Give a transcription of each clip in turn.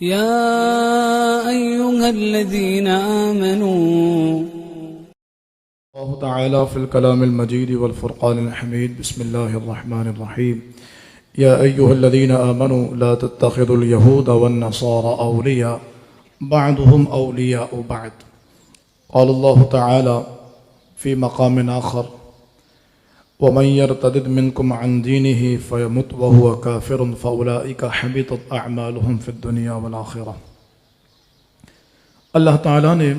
يا أيها الذين آمنوا الله تعالى في الكلام المجيد والفرقان الحميد. بسم الله الرحمن الرحيم. يا أيها الذين آمنوا لا تتخذوا اليهود والنصارى أولياء بعضهم أولياء بعض. قال الله تعالى في مقام آخر: ومن يرتد منكم عن دينه فيمت وهو كافر فأولئك حبطت أعمالهم في الدنيا والآخرة. اللہ تعالیٰ نے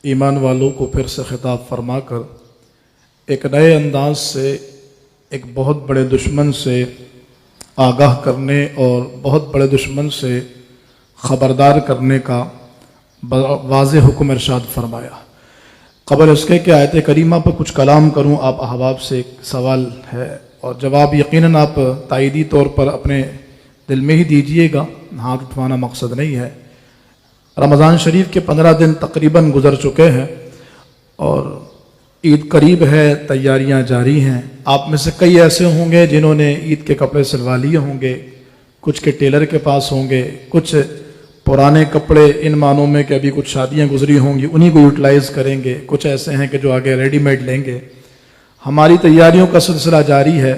ایمان والوں کو پھر سے خطاب فرما کر ایک نئے انداز سے ایک بہت بڑے دشمن سے آگاہ کرنے اور بہت بڑے دشمن سے خبردار کرنے کا واضح حکم ارشاد فرمایا۔ قبل اس کے کہ آیت کریمہ پر کچھ کلام کروں، آپ احباب سے ایک سوال ہے اور جواب یقیناً آپ تائیدی طور پر اپنے دل میں ہی دیجئے گا، ہاتھ اٹھوانا مقصد نہیں ہے۔ رمضان شریف کے 15 دن تقریباً گزر چکے ہیں اور عید قریب ہے، تیاریاں جاری ہیں۔ آپ میں سے کئی ایسے ہوں گے جنہوں نے عید کے کپڑے سلوا لیے ہوں گے، کچھ کے ٹیلر کے پاس ہوں گے، کچھ پرانے کپڑے ان معنوں میں کہ ابھی کچھ شادیاں گزری ہوں گی انہی کو یوٹیلائز کریں گے، کچھ ایسے ہیں کہ جو آگے ریڈی میڈ لیں گے۔ ہماری تیاریوں کا سلسلہ جاری ہے۔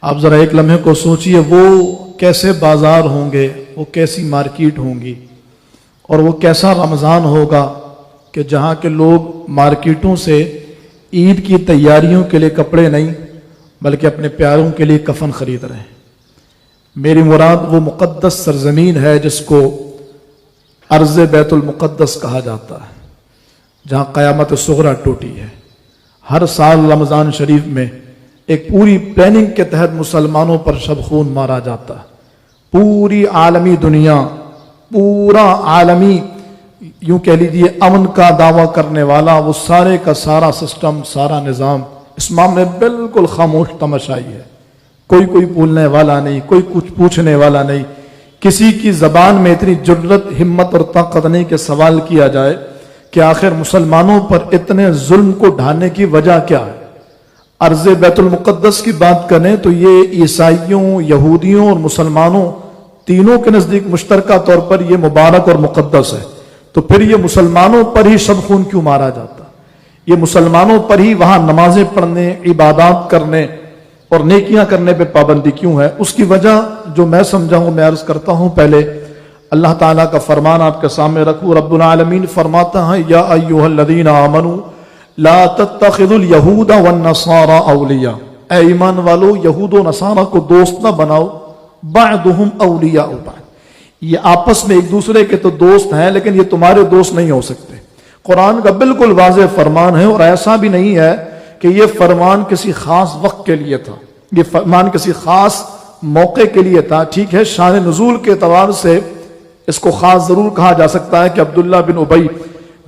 آپ ذرا ایک لمحے کو سوچئے، وہ کیسے بازار ہوں گے، وہ کیسی مارکیٹ ہوں گی، اور وہ کیسا رمضان ہوگا کہ جہاں کے لوگ مارکیٹوں سے عید کی تیاریوں کے لیے کپڑے نہیں بلکہ اپنے پیاروں کے لیے کفن خرید رہے ہیں۔ میری مراد وہ مقدس سرزمین ہے جس کو ارض بیت المقدس کہا جاتا ہے، جہاں قیامت صغریٰ ٹوٹی ہے۔ ہر سال رمضان شریف میں ایک پوری پلاننگ کے تحت مسلمانوں پر شب خون مارا جاتا ہے۔ پوری عالمی دنیا، پورا عالمی یوں کہہ لیجیے امن کا دعویٰ کرنے والا وہ سارے کا سارا سسٹم، سارا نظام اس معاملے میں بالکل خاموش تماشائی ہے۔ کوئی بولنے والا نہیں، کوئی کچھ پوچھنے والا نہیں، کسی کی زبان میں اتنی جرت، ہمت اور طاقت نہیں کہ سوال کیا جائے کہ آخر مسلمانوں پر اتنے ظلم کو ڈھانے کی وجہ کیا ہے۔ ارض بیت المقدس کی بات کریں تو یہ عیسائیوں، یہودیوں اور مسلمانوں تینوں کے نزدیک مشترکہ طور پر یہ مبارک اور مقدس ہے، تو پھر یہ مسلمانوں پر ہی شب خون کیوں مارا جاتا؟ یہ مسلمانوں پر ہی وہاں نمازیں پڑھنے، عبادات کرنے اور نیکیاں کرنے پہ پابندی کیوں ہے؟ اس کی وجہ جو میں سمجھا ہوں میں عرض کرتا ہوں۔ پہلے اللہ تعالیٰ کا فرمان آپ کے سامنے رکھوں۔ رب العالمین فرماتا ہے: یا ایھا الذین آمنوا لا تتخذوا اليہود والنصارى اولیاء، اے ایمان والو یہود و نصارہ کو دوست نہ بناؤ، بعضهم اولیاء بعض، یہ آپس میں ایک دوسرے کے تو دوست ہیں لیکن یہ تمہارے دوست نہیں ہو سکتے۔ قرآن کا بالکل واضح فرمان ہے، اور ایسا بھی نہیں ہے کہ یہ فرمان کسی خاص وقت کے لیے تھا، یہ فرمان کسی خاص موقع کے لیے تھا۔ ٹھیک ہے، شان نزول کے اعتبار سے اس کو خاص ضرور کہا جا سکتا ہے کہ عبداللہ بن ابی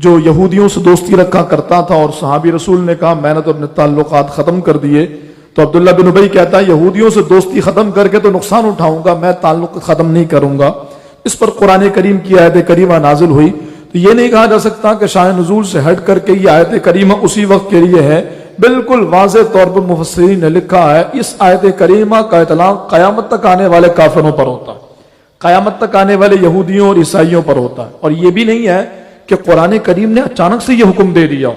جو یہودیوں سے دوستی رکھا کرتا تھا اور صحابی رسول نے کہا میں نے تو اپنے تعلقات ختم کر دیے، تو عبداللہ بن ابی کہتا ہے یہودیوں سے دوستی ختم کر کے تو نقصان اٹھاؤں گا، میں تعلق ختم نہیں کروں گا۔ اس پر قرآن کریم کی آیت کریمہ نازل ہوئی، تو یہ نہیں کہا جا سکتا کہ شان نزول سے ہٹ کر کے یہ آیت کریمہ اسی وقت کے لیے ہے۔ بالکل واضح طور پر مفسرین نے لکھا ہے اس آیت کریمہ کا اطلاق قیامت تک آنے والے کافروں پر ہوتا ہے، قیامت تک آنے والے یہودیوں اور عیسائیوں پر ہوتا ہے۔ اور یہ بھی نہیں ہے کہ قرآن کریم نے اچانک سے یہ حکم دے دیا ہو،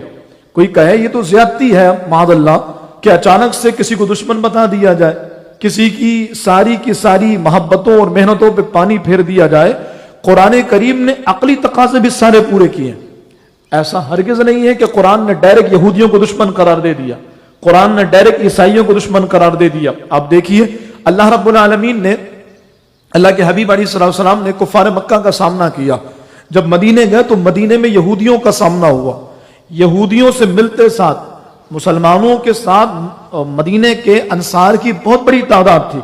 کوئی کہے یہ تو زیادتی ہے معاذ اللہ کہ اچانک سے کسی کو دشمن بتا دیا جائے، کسی کی ساری محبتوں اور محنتوں پہ پانی پھیر دیا جائے۔ قرآن کریم نے عقلی تقاضے بھی سارے پورے کیے ہیں۔ ایسا ہرگز نہیں ہے کہ قرآن نے ڈائریکٹ یہودیوں کو دشمن قرار دے دیا، قرآن نے ڈائریکٹ عیسائیوں کو دشمن قرار دے دیا۔ آپ دیکھیے اللہ رب العالمین نے، اللہ کے حبیب علیہ الصلوۃ والسلام نے کفار مکہ کا سامنا کیا۔ جب مدینے گئے تو مدینے میں یہودیوں کا سامنا ہوا، یہودیوں سے ملتے ساتھ مسلمانوں کے ساتھ مدینے کے انصار کی بہت بڑی تعداد تھی۔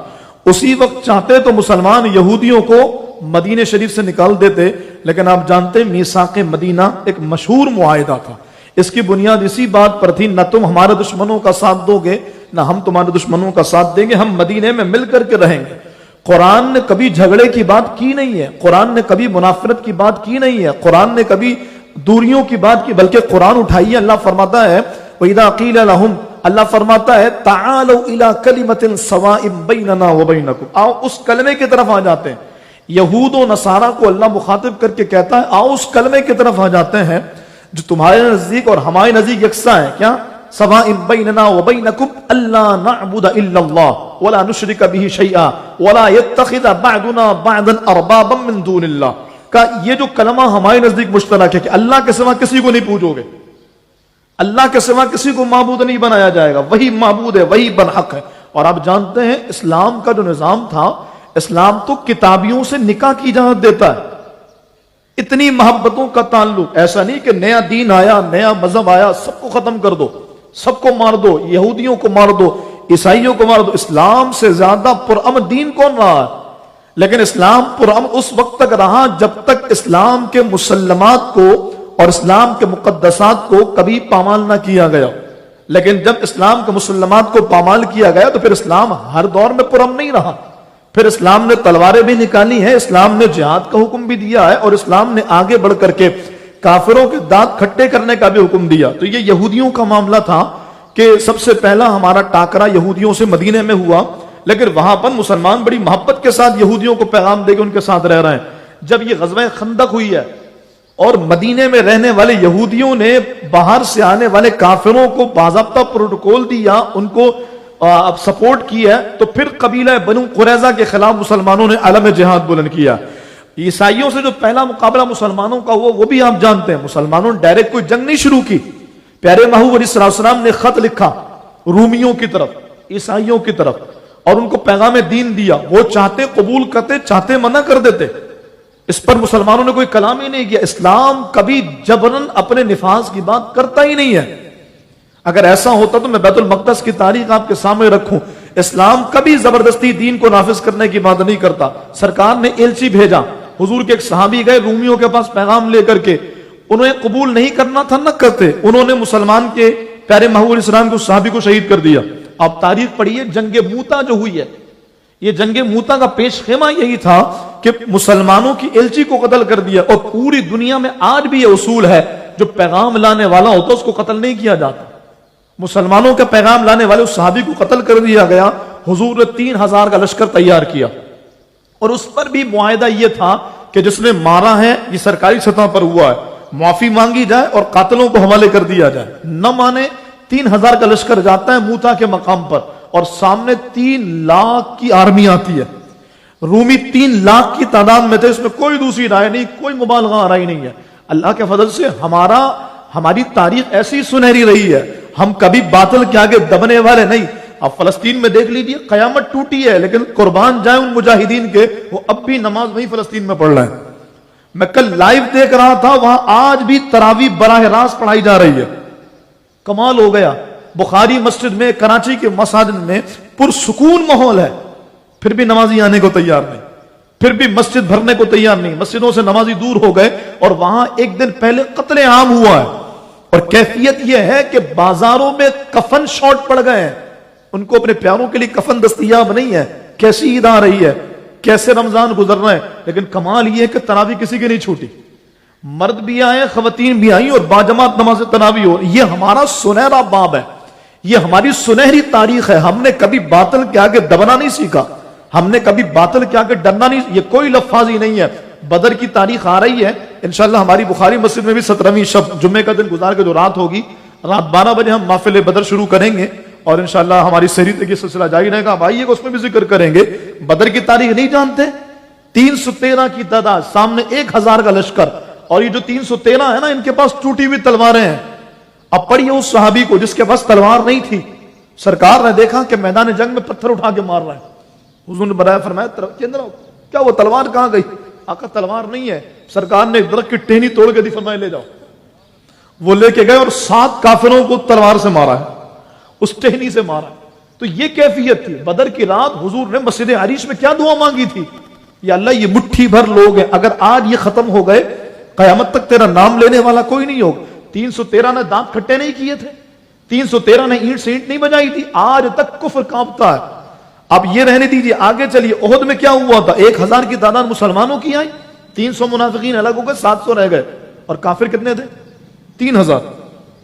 اسی وقت چاہتے تو مسلمان یہودیوں کو مدینہ شریف سے نکال دیتے، لیکن آپ جانتے ہیں میثاق مدینہ ایک مشہور معاہدہ تھا۔ اس کی بنیاد اسی بات پر تھی، نہ تم ہمارے دشمنوں کا ساتھ دو گے نہ ہم تمہارے دشمنوں کا ساتھ دیں گے، ہم مدینے میں مل کر کے رہیں گے۔ قرآن نے کبھی جھگڑے کی بات کی نہیں ہے، قرآن نے کبھی منافرت کی بات کی نہیں ہے، قرآن نے کبھی دوریوں کی بات کی، بلکہ قرآن اٹھائیے، اللہ فرماتا ہے وَإِذَا قِيلَ لَهُمْ، اللہ فرماتا ہے تَعَالَوْا إِلَىٰ كَلِمَةٍ سَوَاءٍ بَيْنَنَا وَبَيْنَكُمْ، آؤ اس کلمے کی طرف آ جاتے ہیں، یہود و نصارہ کو اللہ مخاطب کر کے کہتا ہے آؤ اس کلمے کی طرف آ جاتے ہیں جو تمہارے نزدیک اور ہمارے نزدیک یکساں ہے. کیا؟ سواء بیننا وبینکم الا نعبد الا اللہ ولا نشرک به شیئا ولا يتخذ بعضنا بعضا اربابا من دون اللہ. کا یہ جو کلمہ ہمارے نزدیک مشترک ہے کہ اللہ کے سوا کسی کو نہیں پوجو گے, اللہ کے سوا کسی کو معبود نہیں بنایا جائے گا, وہی معبود ہے, وہی برحق ہے. اور آپ جانتے ہیں اسلام کا جو نظام تھا, اسلام تو کتابیوں سے نکاح کی اجازت دیتا ہے. اتنی محبتوں کا تعلق, ایسا نہیں کہ نیا دین آیا, نیا مذہب آیا, سب کو ختم کر دو, سب کو مار دو, یہودیوں کو مار دو, عیسائیوں کو مار دو. اسلام سے زیادہ پرامن دین کون رہا ہے؟ لیکن اسلام پرامن اس وقت تک رہا جب تک اسلام کے مسلمات کو اور اسلام کے مقدسات کو کبھی پامال نہ کیا گیا. لیکن جب اسلام کے مسلمات کو پامال کیا گیا تو پھر اسلام ہر دور میں پرامن نہیں رہا. پھر اسلام نے تلواریں بھی نکالی ہیں, اسلام نے جہاد کا حکم بھی دیا ہے, اور اسلام نے آگے بڑھ کر کے کافروں کے دانت کھٹے کرنے کا بھی حکم دیا. تو یہ یہودیوں کا معاملہ تھا کہ سب سے پہلا ہمارا ٹاکرا یہودیوں سے مدینے میں ہوا, لیکن وہاں پر مسلمان بڑی محبت کے ساتھ یہودیوں کو پیغام دے کے ان کے ساتھ رہ رہے ہیں. جب یہ غزوہ خندق ہوئی ہے اور مدینے میں رہنے والے یہودیوں نے باہر سے آنے والے کافروں کو باضابطہ پروٹوکول دیا, ان کو سپورٹ کی ہے, تو پھر قبیلہ بنو قریظہ کے خلاف مسلمانوں نے علم جہاد بلند کیا. عیسائیوں سے جو پہلا مقابلہ مسلمانوں کا ہوا وہ بھی آپ جانتے ہیں, مسلمانوں نے ڈائریکٹ کوئی جنگ نہیں شروع کی. پیارے محبوب علیہ السلام نے خط لکھا رومیوں کی طرف, عیسائیوں کی طرف, اور ان کو پیغام دین دیا. وہ چاہتے قبول کرتے, چاہتے منع کر دیتے. اس پر مسلمانوں نے کوئی کلام ہی نہیں کیا. اسلام کبھی جبرن اپنے نفاذ کی بات کرتا ہی نہیں ہے. اگر ایسا ہوتا تو میں بیت المقدس کی تاریخ آپ کے سامنے رکھوں, اسلام کبھی زبردستی دین کو نافذ کرنے کی بات نہیں کرتا. سرکار نے ایلچی بھیجا, حضور کے ایک صحابی گئے رومیوں کے پاس پیغام لے کر کے, انہیں قبول نہیں کرنا تھا, نہ کرتے, انہوں نے مسلمان کے پیارے محبوب علیہ السلام کو صحابی کو شہید کر دیا. آپ تاریخ پڑھیے, جنگ موتا جو ہوئی ہے, یہ جنگ موتا کا پیش خیمہ یہی تھا کہ مسلمانوں کی ایلچی کو قتل کر دیا. اور پوری دنیا میں آج بھی یہ اصول ہے, جو پیغام لانے والا ہوتا اس کو قتل نہیں کیا جاتا. مسلمانوں کا پیغام لانے والے اس صحابی کو قتل کر دیا گیا. حضور نے 3000 کا لشکر تیار کیا, اور اس پر بھی معاہدہ یہ تھا کہ جس نے مارا ہے یہ سرکاری سطح پر ہوا ہے, معافی مانگی جائے اور قاتلوں کو حوالے کر دیا جائے. نہ مانے 3000 کا لشکر جاتا ہے موتا کے مقام پر, اور سامنے 3 لاکھ کی آرمی آتی ہے. رومی 3 لاکھ کی تعداد میں تھے, اس میں کوئی دوسری رائے نہیں, کوئی مبالغہ آ رہی نہیں ہے. اللہ کے فضل سے ہماری تاریخ ایسی سنہری رہی ہے, ہم کبھی باطل کے آگے دبنے والے نہیں. اب فلسطین میں دیکھ لیجیے, قیامت ٹوٹی ہے, لیکن قربان جائیں ان مجاہدین کے, وہ اب بھی نماز وہیں فلسطین میں پڑھ رہے ہیں. میں کل لائیو دیکھ رہا تھا, وہاں آج بھی تراویح براہ راست پڑھائی جا رہی ہے. کمال ہو گیا. بخاری مسجد میں, کراچی کے مساجد میں پرسکون ماحول ہے, پھر بھی نمازی آنے کو تیار نہیں, پھر بھی مسجد بھرنے کو تیار نہیں. مسجدوں سے نمازی دور ہو گئے, اور وہاں ایک دن پہلے قتل عام ہوا ہے, اور کیفیت یہ ہے کہ بازاروں میں کفن شارٹ پڑ گئے ہیں. ان کو اپنے پیاروں کے لیے کفن دستیاب نہیں ہے. کیسی عید آ رہی ہے, کیسے رمضان گزر رہا ہے, لیکن کمال یہ ہے کہ تراویح کسی کی نہیں چھوٹی. مرد بھی آئے, خواتین بھی آئیں, اور باجماعت نماز تراویح ہو. یہ ہمارا سنہرا باب ہے, یہ ہماری سنہری تاریخ ہے. ہم نے کبھی باطل کے آگے دبنا نہیں سیکھا, ہم نے کبھی باطل کے آگے ڈرنا نہیں. یہ کوئی لفاظی نہیں ہے. بدر کی تاریخ آ رہی ہے انشاءاللہ. ہماری بخاری مسجد میں بھی 17ویں شب جمعے کا دن گزار کے جو رات ہوگی, رات 12 بجے ہم محفل بدر شروع کریں گے, اور انشاءاللہ ہماری سحری تک یہ سلسلہ جاری رہے گا. بھائی اس میں بھی ذکر کریں گے. بدر کی تاریخ نہیں جانتے؟ 313 کی تعداد, سامنے 1000 کا لشکر, اور یہ جو 313 ہے نا, ان کے پاس ٹوٹی ہوئی تلواریں ہیں. اب پڑھیے اس صحابی کو جس کے پاس تلوار نہیں تھی, سرکار نے دیکھا کہ میدان جنگ میں پتھر اٹھا کے مار رہا ہے. حضور نے بتایا, فرمایا کے اندر کیا وہ تلوار کہاں گئی؟ آقا تلوار نہیں ہے. سرکار نے ایک درخت کی ٹہنی توڑ کے دی, فرمایا لے جاؤ. وہ لے کے گئے اور 7 کافروں کو تلوار سے مارا ہے, اس ٹہنی سے مارا. تو یہ کیفیت تھی. بدر کی رات حضور نے مسجد عریش میں کیا دعا مانگی تھی؟ یا اللہ یہ مٹھی بھر لوگ ہیں, اگر آج یہ ختم ہو گئے قیامت تک تیرا نام لینے والا کوئی نہیں ہوگا. 313 نے دانت کھٹے نہیں کیے تھے, 313 نے اینٹ سے اینٹ نہیں بجائی تھی, آج تک کفر کانپتا ہے. اب یہ رہنے دیجیے, آگے چلیے. احد میں کیا ہوا تھا؟ 1000 کی تعداد مسلمانوں کی آئی, 300 منافقین الگ ہو گئے, 700 رہ گئے, اور کافر کتنے تھے؟ 3000.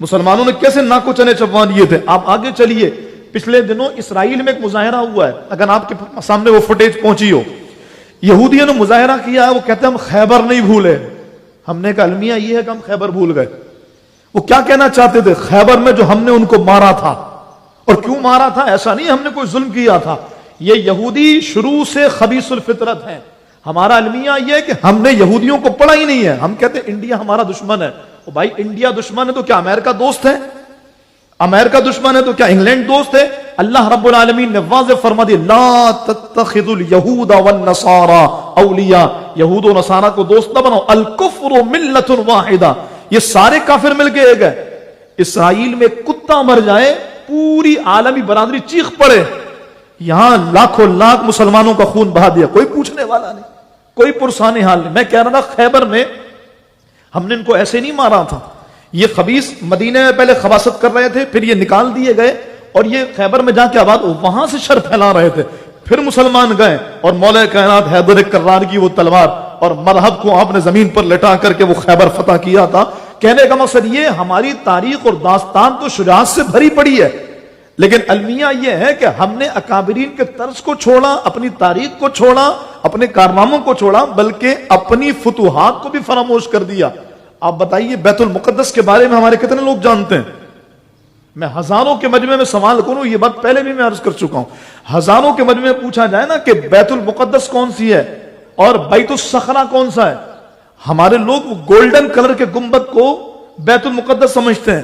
مسلمانوں نے کیسے ناکو چنے چبوا دیے تھے. آپ آگے چلیے. پچھلے دنوں اسرائیل میں ایک مظاہرہ ہوا ہے, اگر آپ کے سامنے وہ فوٹیج پہنچی ہو. یہودیوں نے مظاہرہ کیا ہے، وہ کہتے ہیں ہم خیبر نہیں بھولے. ہم نے کہا المیہ یہ ہے کہ ہم خیبر بھول گئے. وہ کیا کہنا چاہتے تھے؟ خیبر میں جو ہم نے ان کو مارا تھا. اور کیوں مارا تھا؟ ایسا نہیں ہم نے کوئی ظلم کیا تھا. یہ یہودی شروع سے خبیث الفطرت ہیں. ہمارا المیہ یہ ہے کہ ہم نے یہودیوں کو پڑھا ہی نہیں ہے. ہم کہتے ہیں انڈیا ہمارا دشمن ہے. او بھائی انڈیا دشمن ہے تو کیا امریکہ دوست ہے؟ امریکہ دشمن ہے تو کیا انگلینڈ دوست ہے؟ اللہ رب العالمین نے واضح فرما دیا لا تتخذوا اليهود والنصارى اولیاء. یہود و نصارہ کو دوست نہ بناؤ. الکفر ملت واحدہ. یہ سارے کافر مل کے ایک ہے. اسرائیل میں کتا مر جائے پوری عالمی برادری چیخ پڑے. یہاں لاکھوں لاکھ مسلمانوں کا خون بہا دیا, کوئی پوچھنے والا نہیں, کوئی پرسان حال نہیں. میں کہہ رہا تھا خیبر میں ہم نے ان کو ایسے نہیں مارا تھا. یہ خبیث مدینے میں پہلے خباثت کر رہے تھے, پھر یہ نکال دیے گئے اور یہ خیبر میں جا کے آباد وہاں سے شر پھیلا رہے تھے. پھر مسلمان گئے اور مولا کائنات حیدر کرار کی وہ تلوار اور مرحب کو آپ نے زمین پر لٹا کر کے وہ خیبر فتح کیا تھا. کہنے کا مقصد یہ ہماری تاریخ اور داستان تو شجاعت سے بھری پڑی ہے, لیکن المیہ یہ ہے کہ ہم نے اکابرین کے طرز کو چھوڑا, اپنی تاریخ کو چھوڑا, اپنے کارناموں کو چھوڑا, بلکہ اپنی فتوحات کو بھی فراموش کر دیا. آپ بتائیے بیت المقدس کے بارے میں ہمارے کتنے لوگ جانتے ہیں؟ میں ہزاروں کے مجمع میں سوال کروں, یہ بات پہلے بھی میں عرض کر چکا ہوں, ہزاروں کے مجمع میں پوچھا جائے نا کہ بیت المقدس کون سی ہے اور بیت الصخرہ کون سا ہے, ہمارے لوگ گولڈن کلر کے گنبد کو بیت المقدس سمجھتے ہیں,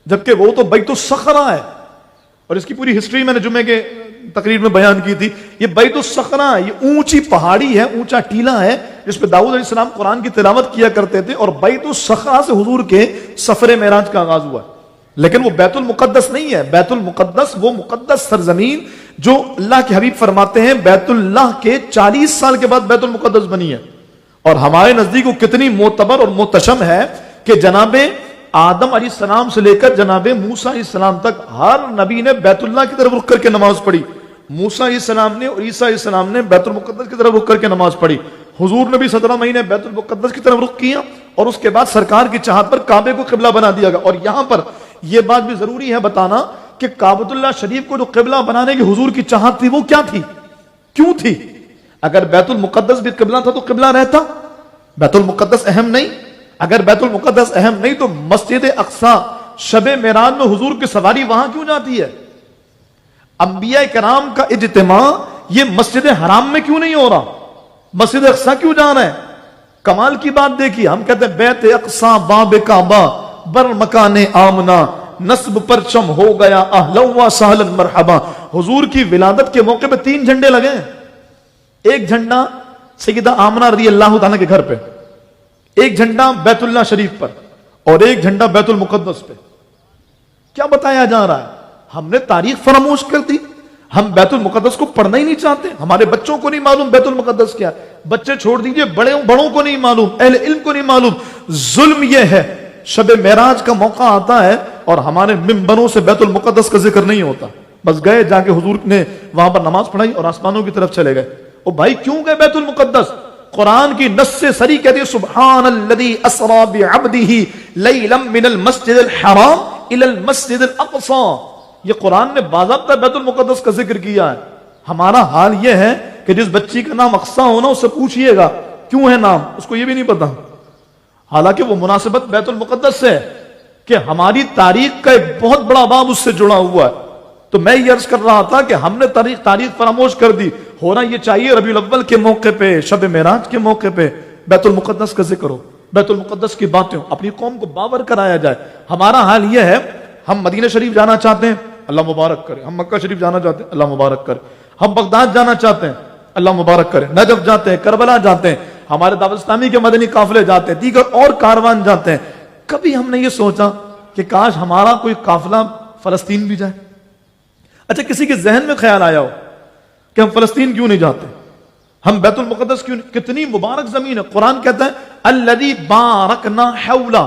جبکہ وہ تو بیت الصخرہ ہے. اور اس کی پوری ہسٹری میں نے جمعے کے تقریر میں بیان کی تھی. یہ بیت الصخرہ ہے, یہ اونچی پہاڑی ہے, اونچا ٹیلا ہے جس پہ داؤد علیہ السلام قرآن کی تلاوت کیا کرتے تھے, اور بیت الصخرہ سے حضور کے سفر معراج کا آغاز ہوا ہے. لیکن وہ بیت المقدس نہیں ہے. بیت المقدس وہ مقدس سرزمین جو اللہ کے حبیب فرماتے ہیں بیت اللہ کے 40 سال کے بعد بیت المقدس بنی ہے. اور ہمارے نزدیک وہ کتنی معتبر اور محتشم ہے کہ جناب آدم علیہ السلام سے لے کر جناب موسیٰ علیہ السلام تک ہر نبی نے بیت اللہ کی طرف رخ کر کے نماز پڑھی. موسیٰ علیہ السلام نے اور عیسیٰ علیہ السلام نے بیت المقدس کی طرف رخ کر کے نماز پڑھی. حضور نے بھی 17 مہینے بیت المقدس کی طرف رخ کیا, اور اس کے بعد سرکار کی چاہت پر کعبے کو قبلہ بنا دیا گیا. اور یہاں پر یہ بات بھی ضروری ہے بتانا کہ کعبۃ اللہ شریف کو جو قبلہ بنانے کی حضور کی چاہت تھی وہ کیا تھی, کیوں تھی؟ اگر بیت المقدس بھی قبلہ تھا تو قبلہ رہتا. بیت المقدس اہم نہیں. اگر بیت المقدس اہم نہیں تو مسجد اقصی شب معراج میں حضور کی سواری وہاں کیوں جاتی ہے؟ انبیاء کرام کا اجتماع یہ مسجد حرام میں کیوں نہیں ہو رہا, مسجد اقصی کیوں جانا ہے؟ کمال کی بات دیکھیے, ہم کہتے ہیں بیت اقصی باب کعبہ بر مکان آمنا نصب پرچم ہو گیا اہلا و سہلا مرحبا. حضور کی ولادت کے موقع پہ 3 جھنڈے لگے ہیں. ایک جھنڈا سیدہ آمنہ رضی اللہ تعالیٰ کے گھر پہ, ایک جھنڈا بیت اللہ شریف پر, اور ایک جھنڈا بیت المقدس پہ. کیا بتایا جا رہا ہے؟ ہم نے تاریخ فراموش کر دی. ہم بیت المقدس کو پڑھنا ہی نہیں چاہتے. ہمارے بچوں کو نہیں معلوم بیت المقدس کیا. بچے چھوڑ دیجئے, بڑوں کو نہیں معلوم, اہل علم کو نہیں معلوم. ظلم یہ ہے شب معراج کا موقع آتا ہے اور ہمارے ممبروں سے بیت المقدس کا ذکر نہیں ہوتا. بس گئے جا کے حضور نے وہاں پر نماز پڑھائی اور آسمانوں کی طرف چلے گئے. او بھائی کیوں گئے بیت المقدس؟ قرآن کی نص سے سری کہتی ہے سبحان الذی اسری بعبدہ لیلا من المسجد الحرام الی المسجد الاقصی. یہ قرآن نے باضابطہ بیت المقدس کا ذکر کیا ہے. ہمارا حال یہ ہے کہ جس بچی کا نام اقصی ہونا اس سے پوچھئے گا کیوں ہے نام, اس کو یہ بھی نہیں پتا, حالانکہ وہ مناسبت بیت المقدس سے ہے کہ ہماری تاریخ کا ایک بہت بڑا باب اس سے جڑا ہوا ہے. تو میں یہ عرض کر رہا تھا کہ ہم نے تاریخ فراموش کر دی. ہونا یہ چاہیے ربیع الاول کے موقع پہ, شب معراج کے موقع پہ بیت المقدس کا ذکر ہو, بیت المقدس کی باتیں ہوں, اپنی قوم کو باور کرایا جائے. ہمارا حال یہ ہے, ہم مدینہ شریف جانا چاہتے ہیں, اللہ مبارک کرے. ہم مکہ شریف جانا چاہتے ہیں, اللہ مبارک کرے. ہم بغداد جانا چاہتے ہیں, اللہ مبارک کرے. نجف جاتے ہیں, کربلا جاتے ہیں, ہمارے دعوت اسلامی کے مدنی قافلے جاتے ہیں, دیگر اور کاروان جاتے ہیں. کبھی ہم نے یہ سوچا کہ کاش ہمارا کوئی قافلہ فلسطین بھی جائے. اچھا کسی کے ذہن میں خیال آیا ہو کہ ہم فلسطین کیوں نہیں جاتے, ہم بیت المقدس کیوں نہیں؟ کتنی مبارک زمین ہے. قرآن کہتا ہے الذی بارکنا حولہ,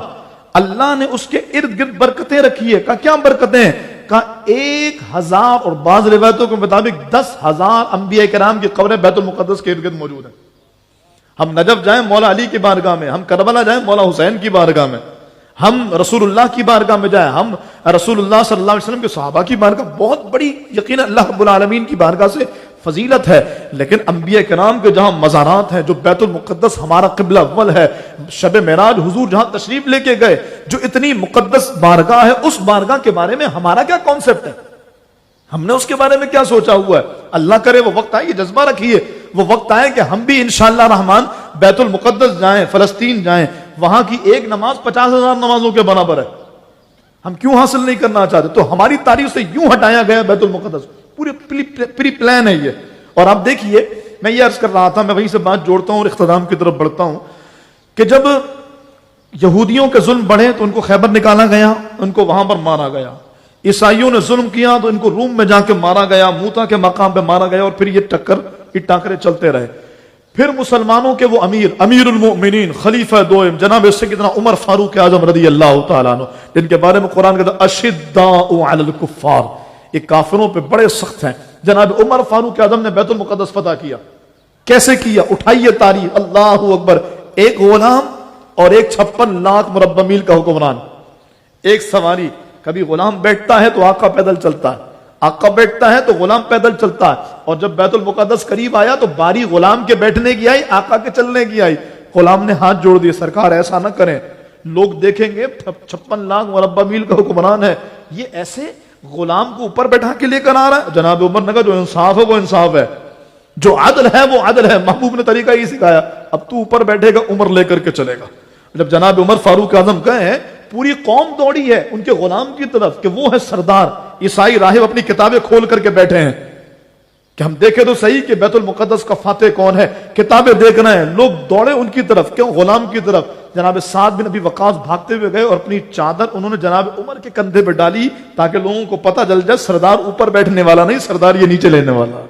اللہ نے اس کے ارد گرد برکتیں رکھی ہے. کیا برکتیں ہیں؟ 1000 اور بعض روایتوں کے مطابق 10,000 انبیاء کرام کی قبریں بیت المقدس کے ارد گرد موجود ہیں. ہم نجف جائیں مولا علی کی بارگاہ میں, ہم کربلا جائیں مولا حسین کی بارگاہ میں, ہم رسول اللہ کی بارگاہ میں جائیں, ہم رسول اللہ صلی اللہ علیہ وسلم کے صحابہ کی بارگاہ, بہت بڑی یقین اللہ رب العالمین کی بارگاہ سے فضیلت ہے، لیکن انبیاء کرام کے جہاں مزارات ہیں، جو بیت المقدس ہمارا قبلہ اول ہے، شب معراج حضور جہاں تشریف لے کے گئے، جو اتنی مقدس بارگاہ ہے، اس بارگاہ کے بارے میں ہمارا کیا کانسیپٹ ہے؟ ہم نے اس کے بارے میں کیا سوچا ہوا ہے؟ اللہ کرے وہ وقت آئے، یہ جذبہ رکھیے، وہ وقت آئے کہ ہم بھی انشاءاللہ رحمان بیت المقدس جائیں، فلسطین جائیں، وہاں کی ایک نماز 50,000 نمازوں کے برابر ہے۔ ہم کیوں حاصل نہیں کرنا چاہتے؟ تو ہماری تاریخ سے یوں ہٹایا گیا بیت المقدس، پورے پری پلان ہے یہ۔ اور آپ دیکھیے، میں یہ عرض کر رہا تھا، میں وہیں سے بات جوڑتا ہوں اور اختتام کی طرف بڑھتا ہوں، کہ جب یہودیوں کے ظلم بڑھے تو ان کو خیبر نکالا گیا، ان کو وہاں پر مارا گیا۔ عیسائیوں نے ظلم کیا تو ان کو روم میں جا کے مارا گیا، موتا کے مقام پہ مارا گیا، اور پھر یہ ٹاکرے چلتے رہے۔ پھر مسلمانوں کے وہ امیر المؤمنین، خلیفہ دوئم جناب سیدنا عمر فاروق اعظم رضی اللہ تعالیٰ عنہ، جن کے بارے میں قرآن کہتا ہے اشداء علی الکفار، یہ کافروں پہ بڑے سخت ہیں۔ جناب عمر فاروق اعظم نے بیت المقدس فتح کیا۔ کیسے کیا؟ اٹھائیے تاریخ، اللہ اکبر، ایک غلام اور ایک 56 لاکھ مربع میل کا حکمران، ایک سواری۔ کبھی غلام بیٹھتا ہے تو آقا پیدل چلتا ہے، آقا بیٹھتا ہے تو غلام پیدل چلتا ہے، اور جب بیت المقدس قریب آیا تو باری غلام کے بیٹھنے کی آئی، آقا کے چلنے کی آئی۔ غلام نے ہاتھ جوڑ دیے، سرکار ایسا نہ کریں، لوگ دیکھیں گے 56 لاکھ مربع میل کا حکمران ہے، یہ ایسے غلام کو اوپر بیٹھا کے لے کر آ رہا ہے۔ جناب عمر نے کہا جو انصاف ہے وہ انصاف ہے، جو عدل ہے وہ عدل ہے۔ محبوب نے طریقہ یہ سکھایا، اب تو اوپر بیٹھے گا، عمر لے کر کے چلے گا۔ جب جناب عمر فاروق اعظم گئے، پوری قوم دوڑی ہے ان کے غلام کی طرف کہ وہ ہے سردار۔ عیسائی راہب اپنی کتابیں کھول کر کے بیٹھے ہیں کہ ہم دیکھیں تو صحیح کہ بیت المقدس کا فاتح کون ہے، کتابیں دیکھ رہے ہیں، لوگ دوڑے ان کی طرف، کیوں؟ غلام کی طرف۔ جناب سعد بن ابی وقاص بھاگتے ہوئے گئے اور اپنی چادر انہوں نے جناب عمر کے کندھے پہ ڈالی تاکہ لوگوں کو پتہ چل جائے سردار اوپر بیٹھنے والا نہیں، سردار یہ نیچے لینے والا۔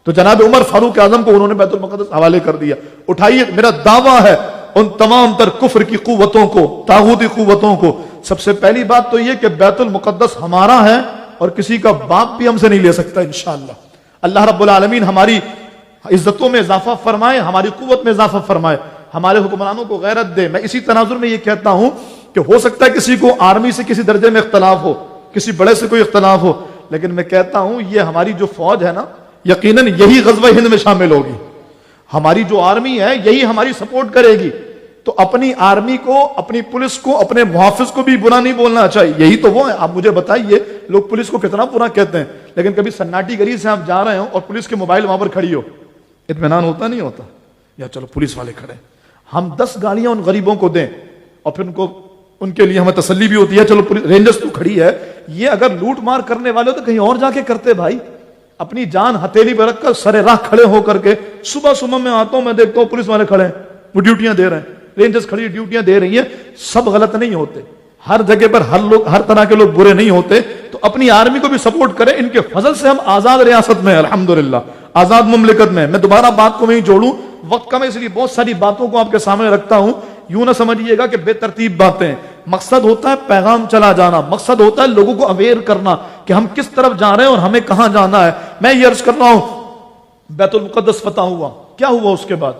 تو جناب عمر فاروق اعظم کو انہوں نے بیت المقدس حوالے کر دیا۔ اٹھائیے، میرا دعویٰ ہے ان تمام تر کفر کی قوتوں کو، طاغوتی قوتوں کو، سب سے پہلی بات تو یہ کہ بیت المقدس ہمارا ہے اور کسی کا باپ بھی ہم سے نہیں لے سکتا انشاءاللہ۔ اللہ رب العالمین ہماری عزتوں میں اضافہ فرمائے، ہماری قوت میں اضافہ فرمائے، ہمارے حکمرانوں کو غیرت دے۔ میں اسی تناظر میں یہ کہتا ہوں کہ ہو سکتا ہے کسی کو آرمی سے کسی درجے میں اختلاف ہو، کسی بڑے سے کوئی اختلاف ہو، لیکن میں کہتا ہوں یہ ہماری جو فوج ہے نا، یقیناً یہی غزوہ ہند میں شامل ہوگی۔ ہماری جو آرمی ہے یہی ہماری سپورٹ کرے گی، تو اپنی آرمی کو، اپنی پولیس کو، اپنے محافظ کو بھی برا نہیں بولنا چاہیے، یہی تو وہ ہے۔ آپ مجھے بتائیے، لوگ پولیس کو کتنا برا کہتے ہیں، لیکن کبھی سناٹی گلی سے آپ جا رہے ہو اور پولیس کے موبائل وہاں پر کھڑی ہو، اطمینان ہوتا نہیں ہوتا؟ یا چلو پولیس والے کھڑے، ہم 10 گاڑیاں ان غریبوں کو دیں اور پھر ان کے لیے ہمیں تسلی بھی ہوتی ہے، چلو رینجرز تو کھڑی ہے۔ یہ اگر لوٹ مار کرنے والے ہو تو کہیں اور جا کے کرتے بھائی، اپنی جان ہتھیلی پہ رکھ کر سرے راہ کھڑے ہو کر کے۔ صبح میں آتا ہوں، میں دیکھتا ہوں پولیس والے کھڑے ہیں، وہ ڈیوٹیاں دے رہے ہیں، رینجرز کھڑی ڈیوٹیاں دے رہی ہیں۔ سب غلط نہیں ہوتے، ہر جگہ پر ہر طرح کے لوگ برے نہیں ہوتے، تو اپنی آرمی کو بھی سپورٹ کریں۔ ان کے فضل سے ہم آزاد ریاست میں، الحمدللہ آزاد مملکت میں۔ میں دوبارہ بات کو میں جوڑوں، وقت کم ہے اس لیے بہت ساری باتوں کو آپ کے سامنے رکھتا ہوں، یوں نہ سمجھیے گا کہ بے ترتیب باتیں۔ مقصد ہوتا ہے پیغام چلا جانا، مقصد ہوتا ہے لوگوں کو اویئر کرنا کہ ہم کس طرف جا رہے ہیں اور ہمیں کہاں جانا ہے۔ میں یہ عرض کر رہا ہوں، بیت المقدس فتح ہوا، کیا ہوا اس کے بعد؟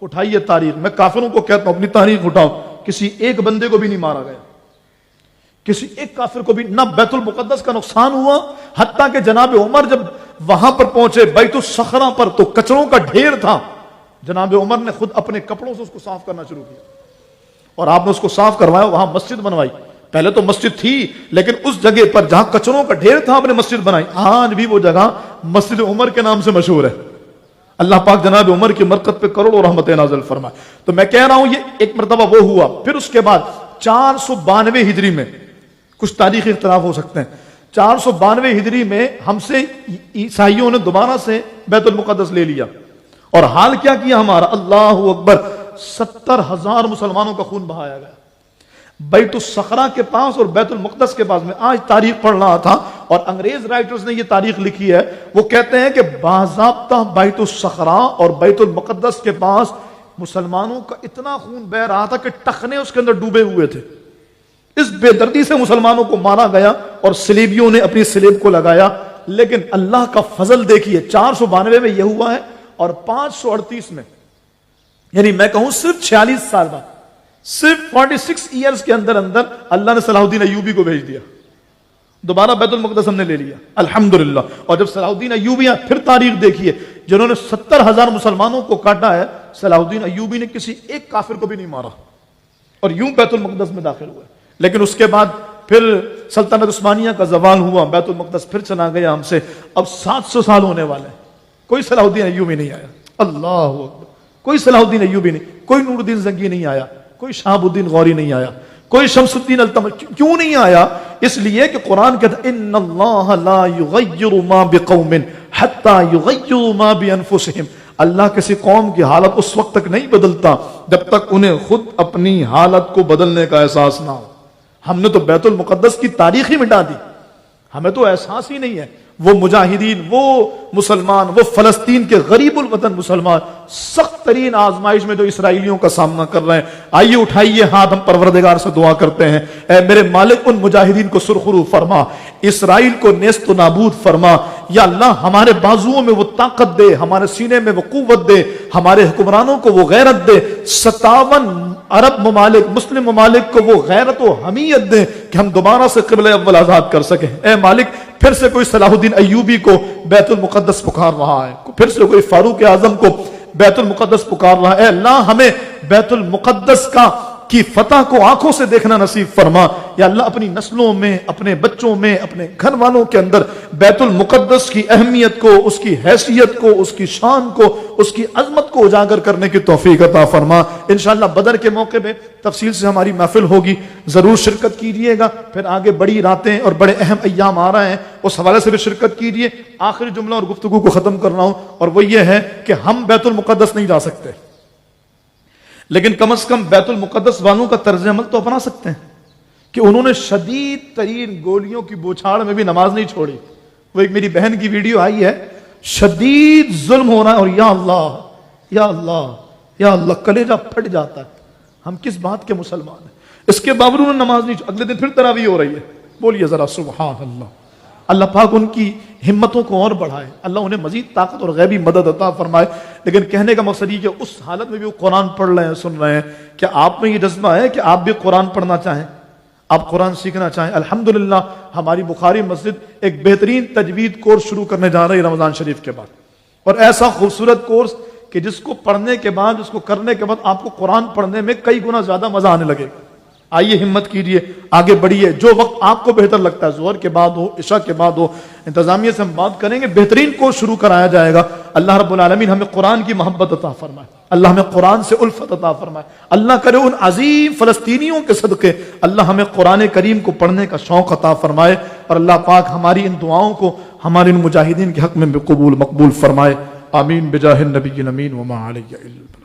اٹھائیے تاریخ، میں کافروں کو کہتا ہوں اپنی تاریخ اٹھاؤ، کسی ایک بندے کو بھی نہیں مارا گیا، کسی ایک کافر کو بھی نہ بیت المقدس کا نقصان ہوا۔ حتیٰ کہ جناب عمر جب وہاں پر پہنچے بیت الصخرہ پر تو کچروں کا ڈھیر تھا، جناب عمر نے خود اپنے کپڑوں سے اس کو صاف کرنا شروع کیا اور آپ نے اس کو صاف کروایا، وہاں مسجد بنوائی۔ پہلے تو مسجد تھی لیکن اس جگہ پر جہاں کچروں کا ڈھیر تھا آپ نے مسجد بنائی، آج بھی وہ جگہ مسجد عمر کے نام سے مشہور ہے۔ اللہ پاک جناب عمر کی برکت پہ کروڑوں رحمتیں نازل فرمائے۔ تو میں کہہ رہا ہوں یہ ایک مرتبہ وہ ہوا، پھر اس کے بعد 492 ہجری میں، کچھ تاریخی اختلاف ہو سکتے ہیں، 492 ہجری میں ہم سے عیسائیوں نے دوبارہ سے بیت المقدس لے لیا، اور حال کیا کیا ہمارا، اللہ اکبر، 70,000 مسلمانوں کا خون بہایا گیا بیت الصخرہ کے پاس اور بیت المقدس کے پاس۔ میں آج تاریخ پڑھ رہا تھا اور انگریز رائٹرز نے یہ تاریخ لکھی ہے، وہ کہتے ہیں کہ باضابطہ بیت الصخرہ اور بیت المقدس کے پاس مسلمانوں کا اتنا خون بہ رہا تھا کہ ٹخنے اس کے اندر ڈوبے ہوئے تھے۔ اس بے دردی سے مسلمانوں کو مارا گیا اور صلیبیوں نے اپنی صلیب کو لگایا۔ لیکن اللہ کا فضل دیکھیے، 492 میں یہ ہوا ہے اور 538 میں، یعنی میں کہوں صرف 46 سال بعد، صرف 46 ایئرز کے اندر اللہ نے صلاح الدین ایوبی کو بھیج دیا دوبارہ بیت المقدس ہم نے لے لیا الحمدللہ. اور جب صلاح الدین ایوبی پھر تاریخ دیکھیے جنہوں نے 70,000 مسلمانوں کو کاٹا ہے, صلاح الدین ایوبی نے کسی ایک کافر کو بھی نہیں مارا اور یوں بیت المقدس میں داخل ہوئے. لیکن اس کے بعد پھر سلطنت عثمانیہ کا زوال ہوا, بیت المقدس پھر چلا گیا ہم سے. اب 700 سال ہونے والے ہیں, کوئی صلاح الدین ایوبی نہیں آیا. اللہ اکبر. کوئی صلاح الدین ایوبی نہیں, کوئی نور الدین زنگی نہیں آیا, کوئی شہاب الدین غوری نہیں آیا, کوئی شمس الدین التمش. کیوں نہیں آیا؟ اس لیے کہ قرآن کہتا ہے ان اللہ لا یغیر ما بقوم حتی یغیروا ما بانفسہم. اللہ کسی قوم کی حالت اس وقت تک نہیں بدلتا جب تک انہیں خود اپنی حالت کو بدلنے کا احساس نہ ہو. ہم نے تو بیت المقدس کی تاریخ ہی مٹا دی, ہمیں تو احساس ہی نہیں ہے. وہ مجاہدین, وہ مسلمان, وہ فلسطین کے غریب الوطن مسلمان سخت ترین آزمائش میں جو اسرائیلیوں کا سامنا کر رہے ہیں, آئیے اٹھائیے ہاتھ, ہم پروردگار سے دعا کرتے ہیں اے میرے مالک ان مجاہدین کو سرخرو فرما, اسرائیل کو نیست و نابود فرما. یا اللہ ہمارے بازوؤں میں وہ طاقت دے, ہمارے سینے میں وہ قوت دے, ہمارے حکمرانوں کو وہ غیرت دے. 57 عرب ممالک, مسلم ممالک کو وہ غیرت و حمیت دے کہ ہم دوبارہ سے قبلہ اول آزاد کر سکیں. اے مالک پھر سے کوئی صلاح الدین ایوبی کو بیت المقدس پکار رہا ہے, پھر سے کوئی فاروق اعظم کو بیت المقدس پکار رہا ہے. اے اللہ ہمیں بیت المقدس کی فتح کو آنکھوں سے دیکھنا نصیب فرما. یا اللہ اپنی نسلوں میں, اپنے بچوں میں, اپنے گھر والوں کے اندر بیت المقدس کی اہمیت کو, اس کی حیثیت کو, اس کی شان کو, اس کی عظمت کو اجاگر کرنے کی توفیق عطا فرما. انشاءاللہ بدر کے موقع پہ تفصیل سے ہماری محفل ہوگی, ضرور شرکت کیجیے گا. پھر آگے بڑی راتیں اور بڑے اہم ایام آ رہے ہیں, اس حوالے سے بھی شرکت کیجیے. آخری جملہ اور گفتگو کو ختم کر رہا ہوں, اور وہ یہ ہے کہ ہم بیت المقدس نہیں جا سکتے, لیکن کم از کم بیت المقدس والوں کا طرز عمل تو اپنا سکتے ہیں کہ انہوں نے شدید ترین گولیوں کی بوچھاڑ میں بھی نماز نہیں چھوڑی. وہ ایک میری بہن کی ویڈیو آئی ہے, شدید ظلم ہو رہا ہے اور یا اللہ یا اللہ یا اللہ کلیجہ پھٹ جاتا ہے. ہم کس بات کے مسلمان ہیں؟ اس کے باوجود انہوں نے نماز نہیں چھوڑی. اگلے دن پھر تراویح ہو رہی ہے. بولیے ذرا سبحان اللہ. اللہ پاک ان کی ہمتوں کو اور بڑھائے, اللہ انہیں مزید طاقت اور غیبی مدد عطا فرمائے. لیکن کہنے کا مقصد یہ کہ اس حالت میں بھی وہ قرآن پڑھ رہے ہیں, سن رہے ہیں. کیا آپ میں یہ جذبہ ہے کہ آپ بھی قرآن پڑھنا چاہیں, آپ قرآن سیکھنا چاہیں؟ الحمدللہ ہماری بخاری مسجد ایک بہترین تجوید کورس شروع کرنے جا رہی ہے رمضان شریف کے بعد, اور ایسا خوبصورت کورس کہ جس کو پڑھنے کے بعد, جس کو کرنے کے بعد آپ کو قرآن پڑھنے میں کئی گنا زیادہ مزہ آنے لگے گا. آئیے ہمت کیجئے, آگے بڑھیے. جو وقت آپ کو بہتر لگتا ہے, ظہر کے بعد ہو, عشاء کے بعد ہو, انتظامیہ سے ہم بات کریں گے, بہترین کورس شروع کرایا جائے گا. اللہ رب العالمین ہمیں قرآن کی محبت عطا فرمائے, اللہ ہمیں قرآن سے الفت عطا فرمائے. اللہ کرے ان عظیم فلسطینیوں کے صدقے اللہ ہمیں قرآن کریم کو پڑھنے کا شوق عطا فرمائے, اور اللہ پاک ہماری ان دعاؤں کو ہمارے ان مجاہدین کے حق میں قبول مقبول فرمائے. آمین بجاہ النبی الامین وما علیہ الا